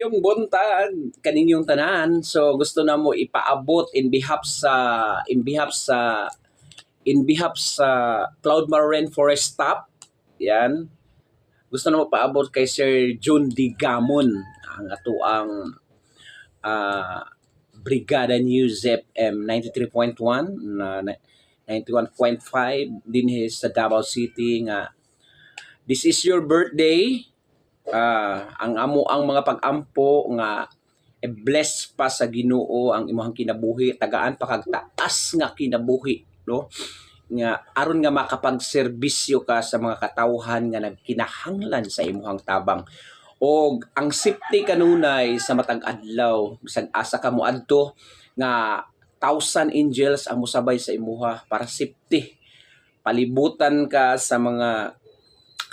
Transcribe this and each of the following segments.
Yung buntag kaninyong tanan. So gusto na mo ipaabot in behalf sa Cloudmar Rainforest Stop. Yan. Gusto na mo paabot kay Sir June Digamon ang atuang Brigada News FM 93.1 na 91.5 din sa Davao City nga this is your birthday. Ang amo ang mga pag-ampo nga bless pa sa Ginoo ang imong kinabuhi, tagaan pa kag taas nga kinabuhi, no? Nga aron nga makapagserbisyo ka sa mga katawhan nga nagkinahanglan sa imong tabang. Og ang safety kanunay sa matag adlaw bisag asa ka moadto nga 1,000 angels ang musabay sa imuha para safety. Palibutan ka sa mga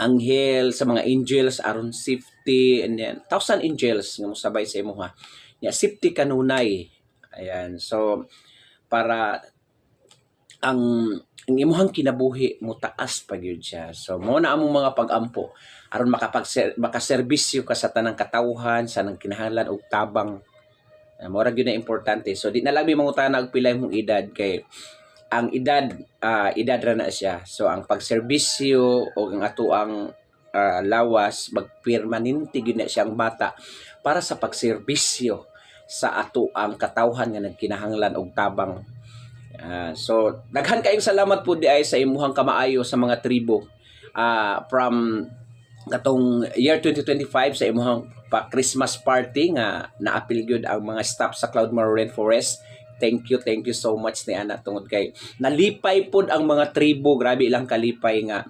anghel, sa mga angels aron safety, and then 1,000 angels nga mosabay sa imuha. Ya safety kanunay. Ayan. So para ang imuhang kinabuhi mo taas pa gyud siya. So mo na among mga pag-ampo aron makaserbisyo ka sa tanang katawhan sa nang kinahanglan og tabang. Mo ra gyud na importante. So di na labi mangutana og pila imong edad kay ang edad ra na siya. So ang pagserbisyo o ang atuang lawas magpermanente gyud na siyang bata para sa pagserbisyo sa atuang katawhan nga nagkinahanglan og tabang. So daghan kayong salamat po di ay sa imuhang kamaayo sa mga tribo from katong year 2025 sa imuhang Christmas party nga naapil gyud ang mga staff sa Cloudmar Rainforest. Thank you so much ni ana tungod kay nalipay pod ang mga tribo, grabe ilang kalipay nga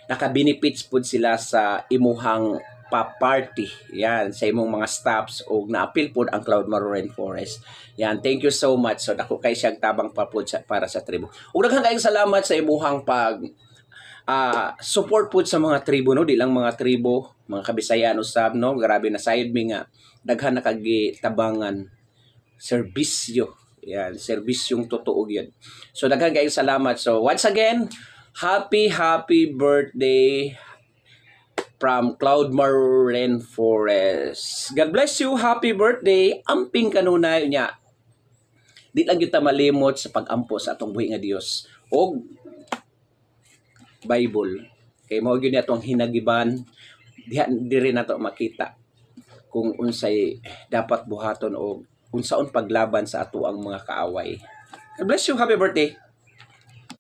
naka-benefits pod sila sa imuhang pa-party. Yan sa imong mga staffs og naapil pod ang Cloudmar Rainforest. Yan, thank you so much. So dako kay siyang tabang pa pod para sa tribo. Ug daghang kayong salamat sa imuhang pag support po sa mga tribo, no? Di lang mga tribo, mga Kabisayan usab, no? Grabe na sayod mi nga daghan na kagitabangan serbisyo. Yan, serbisyong totoo yan. So daghan kayong salamat. So once again, happy birthday from Cloudmar Rainforest. God bless you. Happy birthday. Amping kanunay niya. Di lang kita malimot sa pag-ampo sa atong buhi nga Dios. Og Bible. Kay mao gyud atong hinagiban, di rin nato makita kung unsay dapat buhaton o unsaon paglaban sa ato ang mga kaaway. God bless you. Happy birthday.